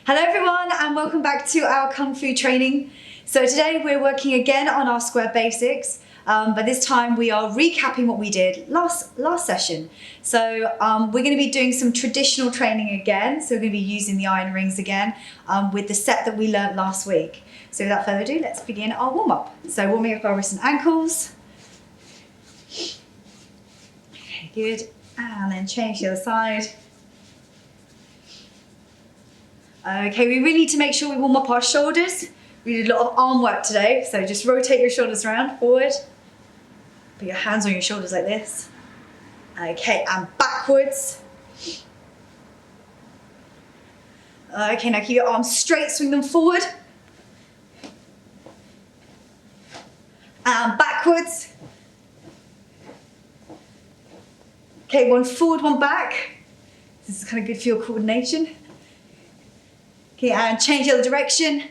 Hello everyone and welcome back to our Kung Fu training. So today we're working again on our square basics, but this time we are recapping what we did last session. So we're going to be doing some traditional training again. So we're going to be using the iron rings again with the set that we learnt last week. So without further ado, let's begin our warm-up. So warming up our wrists and ankles. Okay, good. And then change the other side. Okay, we really need to make sure we warm up our shoulders. We did a lot of arm work today, so just rotate your shoulders around, forward. Put your hands on your shoulders like this. Okay, and backwards. Okay, now keep your arms straight, swing them forward. And backwards. Okay, one forward, one back. This is kind of good for your coordination. Okay, and change the other direction.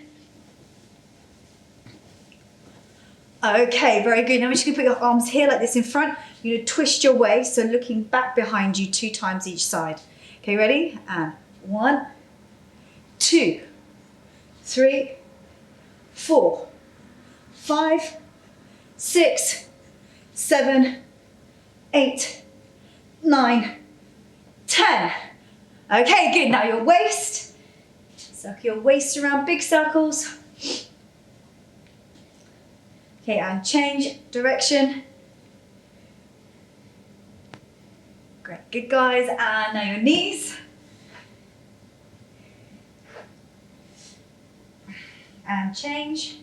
Okay, very good. Now we're just going to put your arms here like this in front. You're going to twist your waist, so looking back behind you 2 times each side. Okay, ready? And 1, 2, 3, 4, 5, 6, 7, 8, 9, 10. Okay, good. Now your waist. Circle your waist around, big circles. Okay, and change direction. Great, good guys. And now your knees. And change.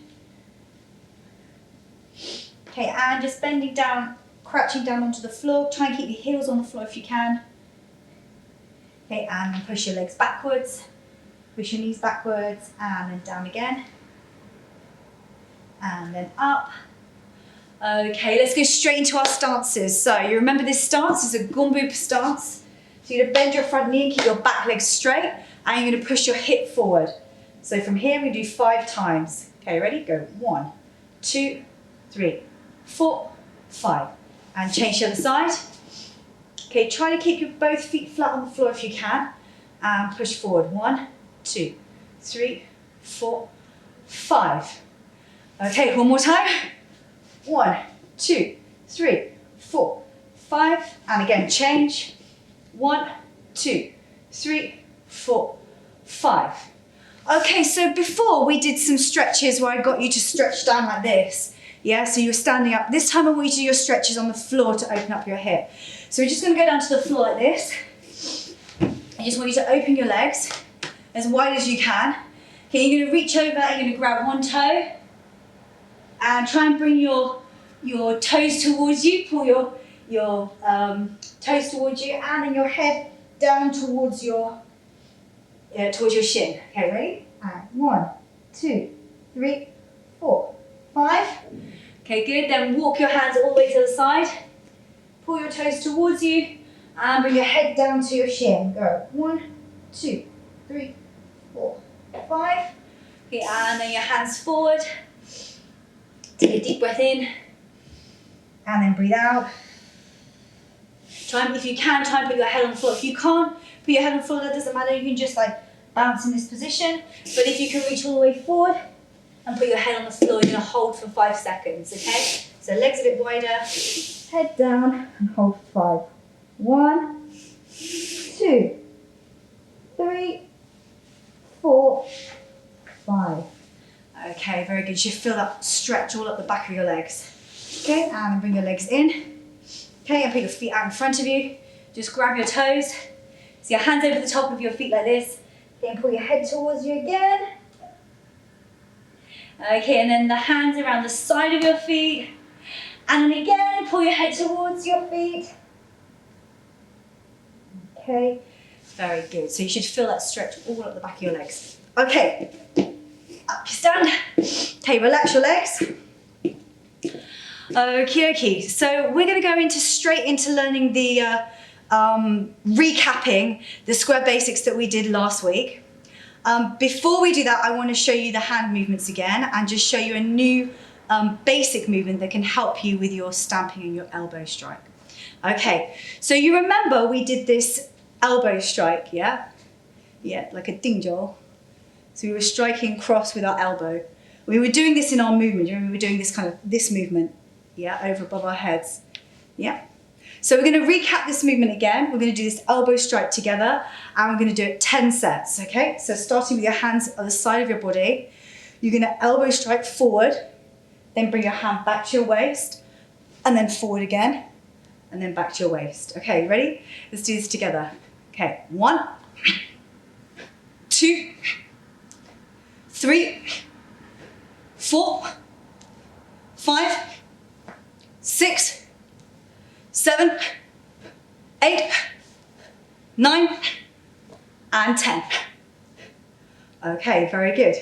Okay, and just bending down, crouching down onto the floor. Try and keep your heels on the floor if you can. Okay, and then push your legs backwards. Push your knees backwards and then down again. And then up. Okay, let's go straight into our stances. So you remember this stance is a gumboot stance. So you're going to bend your front knee and keep your back leg straight. And you're going to push your hip forward. So from here we do 5 times. Okay, ready? Go 1, 2, 3, 4, 5. And change the other side. Okay, try to keep your both feet flat on the floor if you can. And push forward. 1, 2, 3, 4, 5. Okay, one more time. 1, 2, 3, 4, 5. And again, change. 1, 2, 3, 4, 5. Okay, so before we did some stretches where I got you to stretch down like this. Yeah, so you're standing up. This time I want you to do your stretches on the floor to open up your hip. So we're just going to go down to the floor like this. I just want you to open your legs as wide as you can. Okay, you're going to reach over and you're going to grab one toe and try and bring your toes towards you. Pull your toes towards you and then your head down towards your shin. Okay, ready? And 1, 2, 3, 4, 5. Okay, good. Then walk your hands all the way to the side. Pull your toes towards you and bring your head down to your shin. Go 1, 2, 3, 4, 5. Okay, and then your hands forward. Take a deep breath in. And then breathe out. If you can, try and put your head on the floor. If you can't put your head on the floor, that doesn't matter. You can just like bounce in this position. But if you can reach all the way forward and put your head on the floor, you're going to hold for 5 seconds, okay? So legs a bit wider, head down and hold for 5. 1, 2, 3, 4, 5. Okay, very good. You should feel that stretch all up the back of your legs. Okay, and bring your legs in. Okay, and put your feet out in front of you. Just grab your toes. So your hands over the top of your feet like this. Then pull your head towards you again. Okay, and then the hands around the side of your feet. And then again, pull your head towards your feet. Okay, very good. So you should feel that stretch all up the back of your legs. Okay, up you stand. Okay, relax your legs. Okay, so we're going to go straight into learning the recapping the square basics that we did last week. Before we do that, I want to show you the hand movements again and just show you a new basic movement that can help you with your stamping and your elbow strike. Okay, so you remember we did this elbow strike, yeah? Yeah, like a ding-joel. So we were striking cross with our elbow. We were doing this in our movement. You remember we were doing this kind of, this movement, yeah, over above our heads, yeah. So we're going to recap this movement again. We're going to do this elbow strike together, and we're going to do it 10 sets, okay? So starting with your hands on the side of your body, you're going to elbow strike forward, then bring your hand back to your waist, and then forward again, and then back to your waist. Okay, ready? Let's do this together. Okay, 1, 2, 3, 4, 5, 6, 7, 8, 9, and 10. Okay, very good.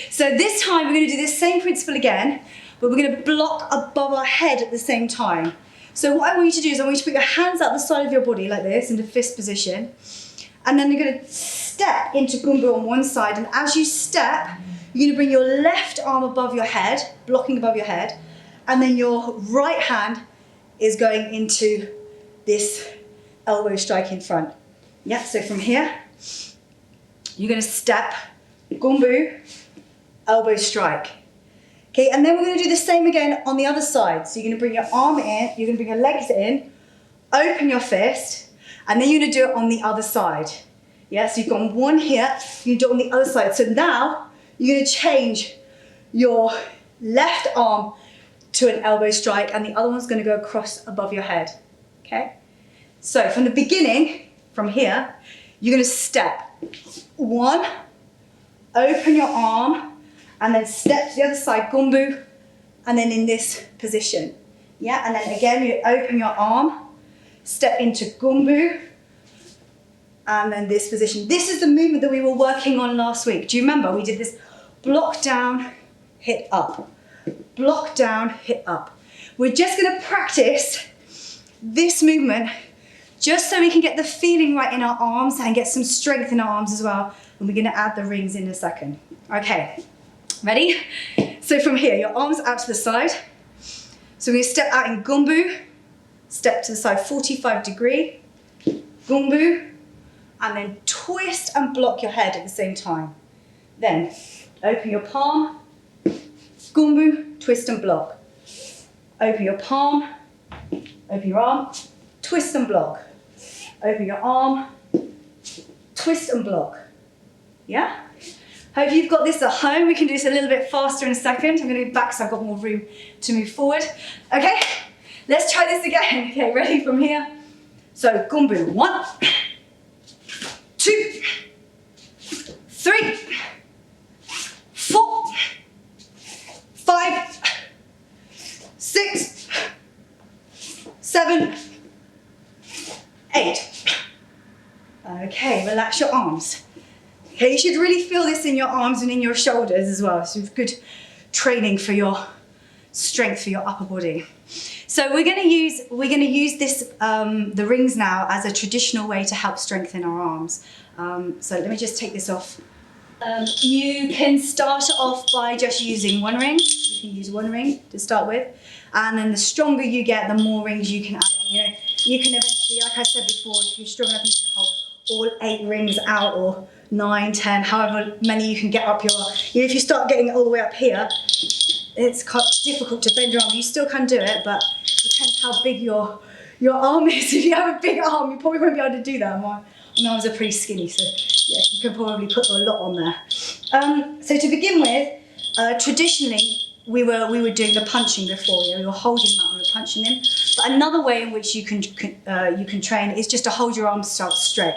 So this time we're going to do this same principle again, but we're going to block above our head at the same time. So what I want you to do is I want you to put your hands out the side of your body like this, into fist position, and then you're going to step into gumbu on one side, and as you step, you're going to bring your left arm above your head, blocking above your head, and then your right hand is going into this elbow strike in front. Yeah, so from here, you're going to step, gumbu, elbow strike. Okay, and then we're going to do the same again on the other side. So you're going to bring your arm in, you're going to bring your legs in, open your fist, and then you're going to do it on the other side. Yeah, so you've got one here, you do it on the other side. So now you're going to change your left arm to an elbow strike, and the other one's going to go across above your head. Okay? So from the beginning, from here, you're going to step. 1, open your arm, and then step to the other side, gumbu, and then in this position. Yeah, and then again, you open your arm, step into gumbu, and then this position. This is the movement that we were working on last week. Do you remember? We did this block down, hit up. Block down, hit up. We're just going to practice this movement just so we can get the feeling right in our arms and get some strength in our arms as well. And we're going to add the rings in a second. Okay, ready? So from here, your arms out to the side. So we're going to step out in gumbu, step to the side 45 degree, gumbu, and then twist and block your head at the same time. Then open your palm, gumbu, twist and block. Open your palm, open your arm, twist and block. Open your arm, twist and block. Yeah? Hope you've got this at home. We can do this a little bit faster in a second. I'm going to go back so I've got more room to move forward. Okay, let's try this again. Okay, ready from here? So gumbu, 1, 2, 3, 4, 5, 6, 7, 8. Okay, relax your arms. Okay, you should really feel this in your arms and in your shoulders as well. So good training for your strength for your upper body. So we're going to use this the rings now as a traditional way to help strengthen our arms. So let me just take this off. You can start off by just using one ring. You can use one ring to start with, and then the stronger you get, the more rings you can add on. You know, you can eventually, like I said before, if you're strong enough, you can hold all 8 rings out, or 9, 10, however many you can get up your. You know, if you start getting all the way up here, it's quite difficult to bend your arm. You still can do it, but it depends how big your arm is. If you have a big arm, you probably won't be able to do that. My arms are pretty skinny, so yeah, you can probably put a lot on there. So to begin with, traditionally we were doing the punching before. You know, we were holding them out and we were punching them. But another way in which you can train is just to hold your arms out straight.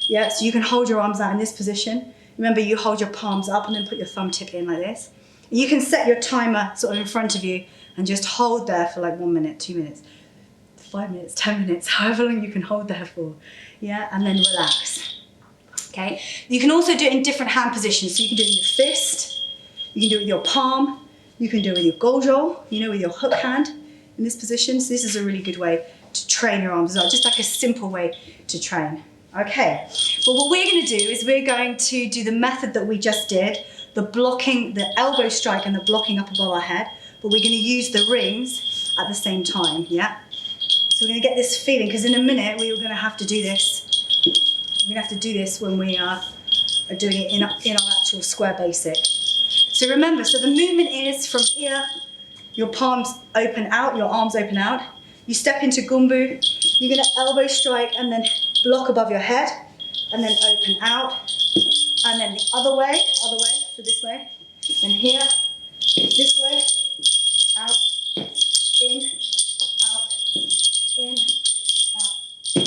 Yeah, so you can hold your arms out in this position. Remember, you hold your palms up and then put your thumb tip in like this. You can set your timer sort of in front of you and just hold there for like 1 minute, 2 minutes, 5 minutes, 10 minutes, however long you can hold there for. Yeah, and then relax. Okay, you can also do it in different hand positions. So you can do it with your fist, you can do it with your palm, you can do it with your gojo, you know, with your hook hand in this position. So this is a really good way to train your arms as well, just like a simple way to train. Okay, but what we're going to do is we're going to do the method that we just did, the blocking, the elbow strike and the blocking up above our head, but we're going to use the rings at the same time, yeah? So we're going to get this feeling, because in a minute we are going to have to do this. We're going to have to do this when we are are doing it in our actual square basic. So remember, so the movement is from here, your palms open out, your arms open out. You step into gumbu, you're gonna elbow strike and then block above your head, and then open out, and then the other way, so this way, then here, this way, out, in, out, in, out, in.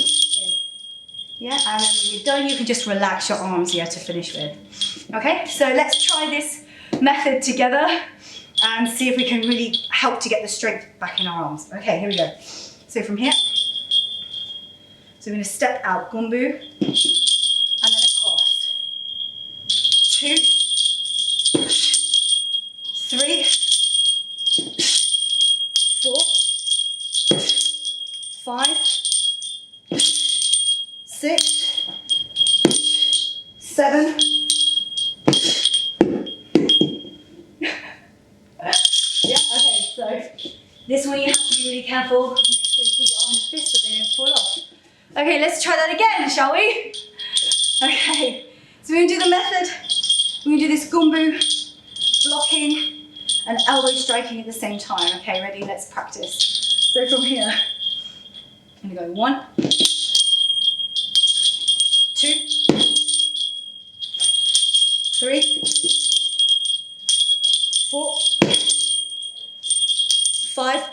Yeah, and then when you're done, you can just relax your arms here to finish with. Okay, so let's try this method together and see if we can really help to get the strength back in our arms. Okay, here we go. So from here, so we're going to step out, gumbu, and then across. 2, 3, 4, 5, 6, 7. Yeah, okay, so this one you have to be really careful. Make sure you keep your arm in a fist so they don't fall off. Okay, let's try that again, shall we? Okay, so we're going to do the method. We're going to do this gumbu, blocking and elbow striking at the same time. Okay, ready? Let's practice. So from here, I'm going to go 1, 2, 3, 4, 5,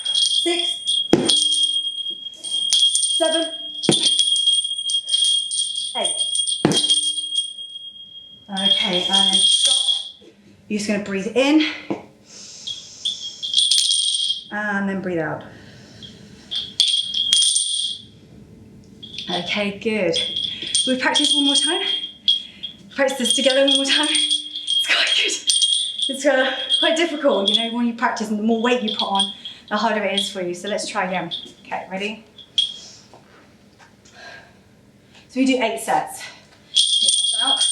6, 7, 8. Okay, and stop. You're just going to breathe in and then breathe out. Okay, good. We'll practice one more time. Practice this together one more time. It's quite good. It's quite difficult, you know, when you practice and the more weight you put on, the harder it is for you. So let's try again. Okay, ready? So we do 8 sets. Okay, arms out.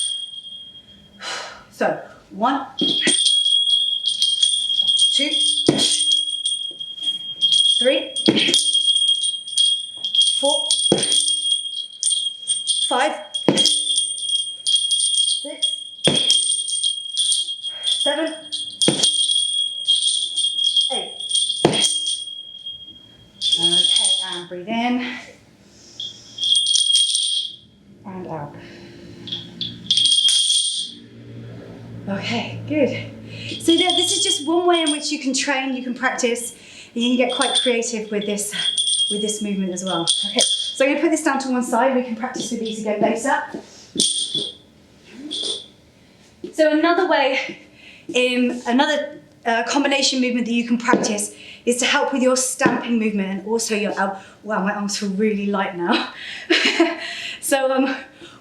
So 1, 2, 3, 4, 5, 6, 7, 8. Okay, and breathe in and out. Okay, good. So this is just one way in which you can train, you can practice, and you can get quite creative with this movement as well. Okay, so I'm going to put this down to one side. We can practice with these again later. So another way, another combination movement that you can practice is to help with your stamping movement and also your elbow. Wow, my arms feel really light now. So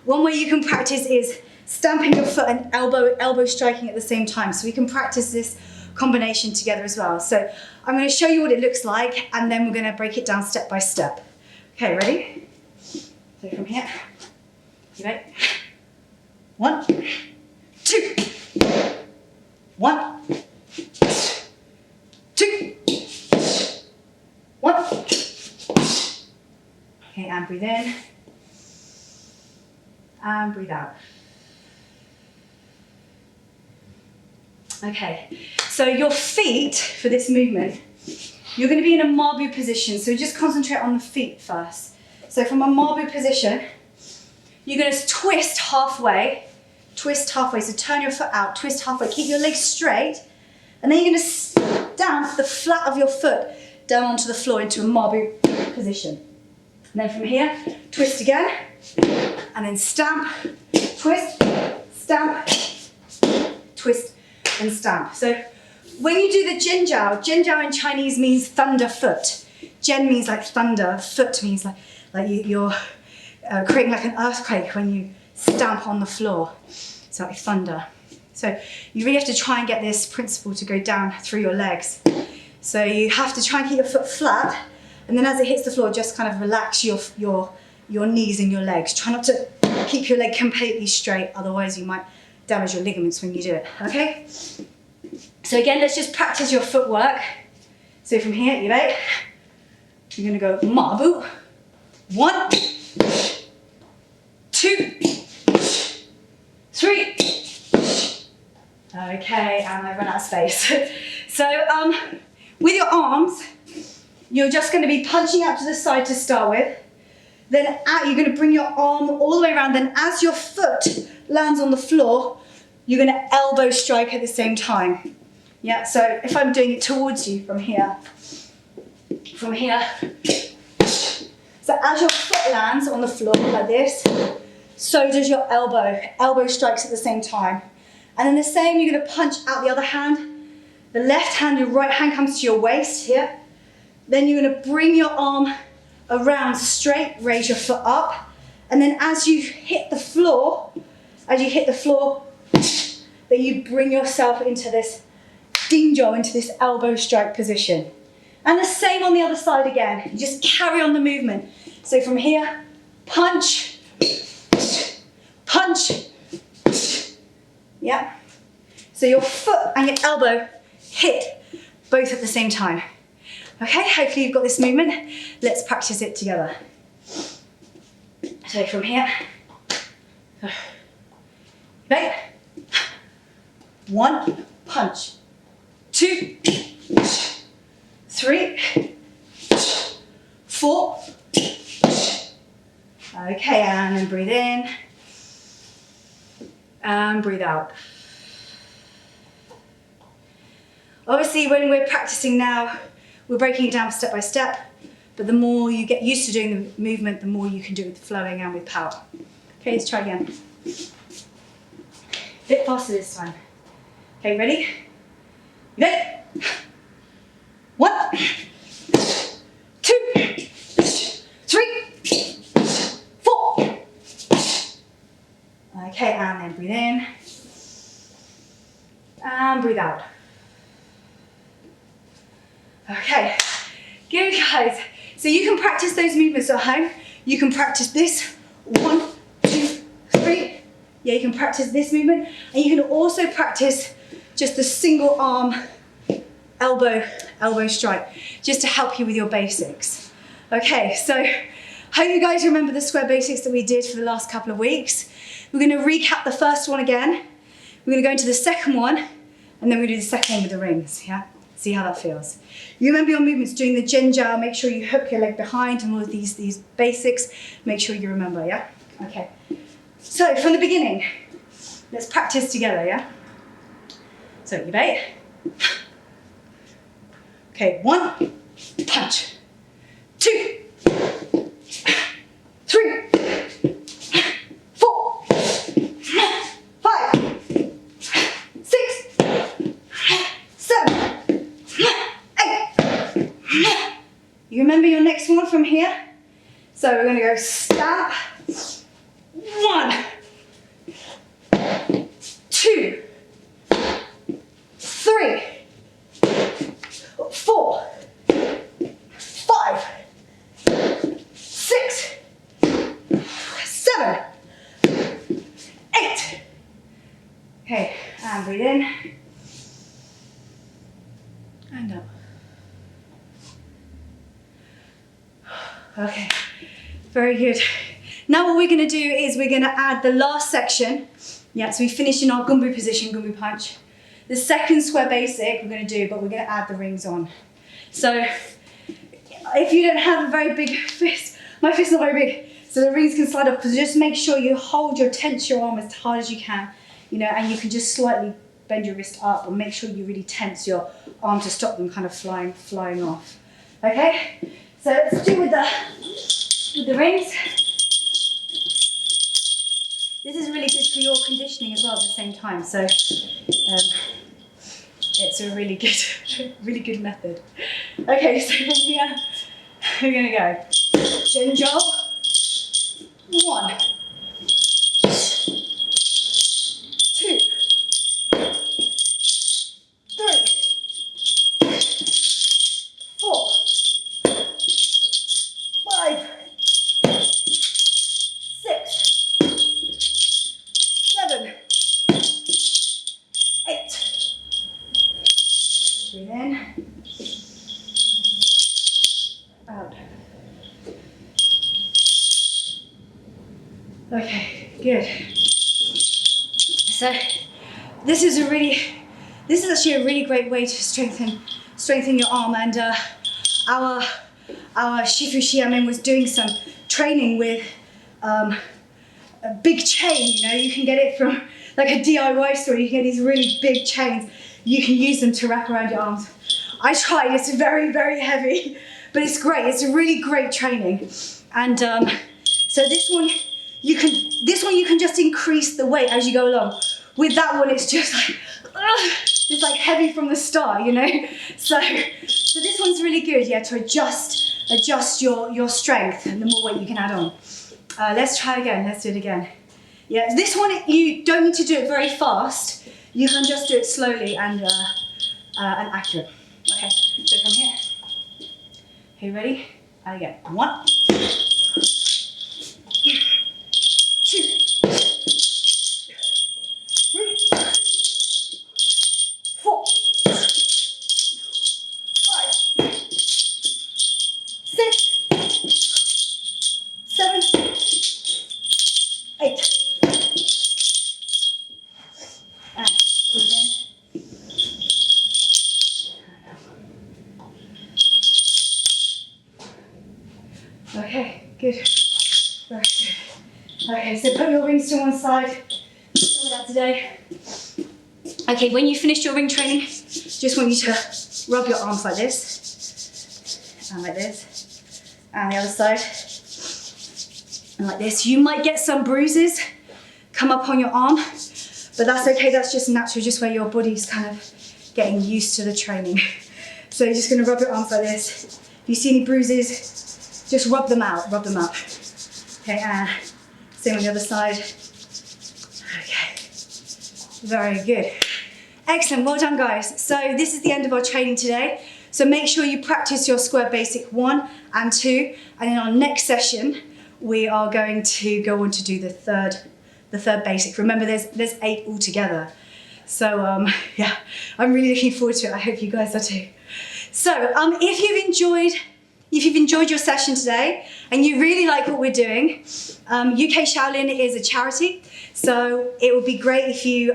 one way you can practice is stamping your foot and elbow striking at the same time. So we can practice this combination together as well. So I'm going to show you what it looks like and then we're going to break it down step by step. Okay, ready? So from here, you ready? 1, 2, 1, 2, 1. Okay, and breathe in and breathe out. Okay, so your feet for this movement, you're going to be in a Mabu position, so just concentrate on the feet first. So from a Mabu position, you're going to twist halfway, so turn your foot out, twist halfway, keep your legs straight, and then you're going to stamp the flat of your foot down onto the floor into a Mabu position. And then from here, twist again, and then stamp, twist, stamp, twist, and stamp. So when you do the Jinjiao, Jinjiao in Chinese means thunder foot. Jen means like thunder, foot means like you're creating like an earthquake when you stamp on the floor. So like thunder. So you really have to try and get this principle to go down through your legs. So you have to try and keep your foot flat, and then as it hits the floor, just kind of relax your knees and your legs. Try not to keep your leg completely straight, otherwise you might damage your ligaments when you do it, okay? So again, let's just practice your footwork. So from here, you ready? You're gonna go Mabu. 1, 2, 3. Okay, and I run out of space. So with your arms, you're just going to be punching out to the side to start with. Then out, you're going to bring your arm all the way around. Then as your foot lands on the floor, you're going to elbow strike at the same time. Yeah, so if I'm doing it towards you from here. So as your foot lands on the floor like this, so does your elbow. Elbow strikes at the same time. And then the same, you're going to punch out the other hand. The left hand, your right hand comes to your waist here. Then you're going to bring your arm around straight, raise your foot up. And then as you hit the floor, then you bring yourself into this dinjo, into this elbow strike position. And the same on the other side again. You just carry on the movement. So from here, punch, punch. Yeah. So your foot and your elbow hit both at the same time. Okay, hopefully you've got this movement. Let's practice it together. So from here, right? 1, punch. 2, 3, 4. Okay, and then breathe in. And breathe out. Obviously, when we're practicing now, we're breaking it down step by step, but the more you get used to doing the movement, the more you can do it with flowing and with power. Okay, let's try again. A bit faster this time. Okay, ready? Ready? 1, 2, 3, 4. Okay, and then breathe in. And breathe out. Okay, good guys. So you can practice those movements at home. You can practice this, 1, 2, 3. Yeah, you can practice this movement. And you can also practice just the single arm elbow strike, just to help you with your basics. Okay, so hope you guys remember the square basics that we did for the last couple of weeks. We're gonna recap the first one again. We're gonna go into the second one, and then we're gonna do the second one with the rings, yeah? See how that feels. You remember your movements, doing the jinjao, make sure you hook your leg behind and all of these basics, make sure you remember, yeah? Okay. So from the beginning, let's practice together, yeah? So you ready? Okay, 1, punch. 2, 3, 4, 5, 6, 7, 8. You remember your next one from here? So we're going to go stamp. 1, 2, 3, 4, 5, 6, 7, 8. Okay, and breathe in. And up. Okay, very good. Now what we're going to do is we're going to add the last section. Yeah, so we finished in our gumbu position, gumbu punch. The second square basic we're going to do, but we're going to add the rings on. So if you don't have a very big fist, my fist's not very big, so the rings can slide up, because just make sure you tense your arm as hard as you can, you know, and you can just slightly bend your wrist up, and make sure you really tense your arm to stop them kind of flying off. Okay, so let's do with the rings. This is really good for your conditioning as well at the same time, so it's a really good method. Okay, so from here, we're gonna go Jinjo, 1, 2, 3, 4, 5, 6, 7, 8. Breathe in. Out. Okay, good. So this is actually a really great way to strengthen your arm. And our Shifu Xiamen was doing some training with a big chain. You know, you can get it from like a DIY store. You can get these really big chains. You can use them to wrap around your arms. I tried. It's very, very heavy, but it's great. It's a really great training. And so this one you can just increase the weight as you go along. With that one, it's just like it's like heavy from the start, you know. So this one's really good, yeah, to adjust your strength and the more weight you can add on. Let's try again. Let's do it again. Yeah, this one you don't need to do it very fast. You can just do it slowly and accurate. Okay, so from here. Are you ready? And again. 1, 2, 3, 4, 5, 6, 7, 8. And breathe in. Okay, good. Very good. Okay, so put your rings to one side. Do that today. Okay, when you finish your ring training, just want you to rub your arms like this, and like this, and the other side, and like this. You might get some bruises come up on your arm, but that's okay. That's just natural, just where your body's kind of getting used to the training. So you're just going to rub your arms like this. If you see any bruises, just rub them out. Rub them out. Okay, and same on the other side. Okay, very good. Excellent, well done guys. So this is the end of our training today. So make sure you practice your square basic 1 and 2, and in our next session, we are going to go on to do the third basic. Remember, there's 8 altogether. So yeah, I'm really looking forward to it. I hope you guys are too. So if you've enjoyed your session today and you really like what we're doing, UK Shaolin is a charity, so it would be great if you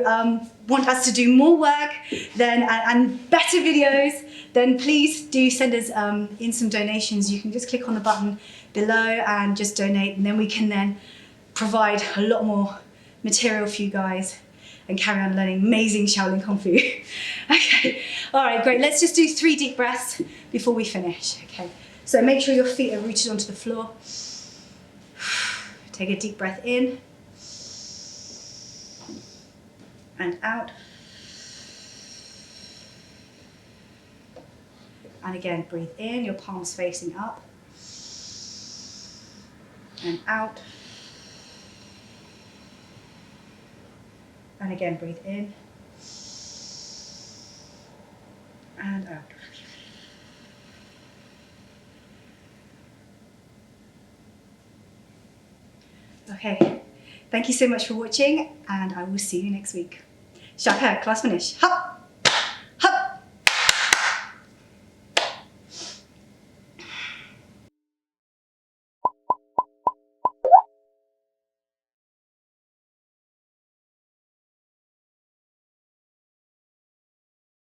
want us to do more work and better videos, then please do send us in some donations. You can just click on the button below and just donate, and then we can then provide a lot more material for you guys and carry on learning amazing Shaolin Kung Fu. Okay, all right, great. Let's just do 3 deep breaths before we finish. Okay, so make sure your feet are rooted onto the floor. Take a deep breath in and out. And again, breathe in, your palms facing up. And out. And again, breathe in. And out. Okay, thank you so much for watching, and I will see you next week. 下课 class finish. Hop.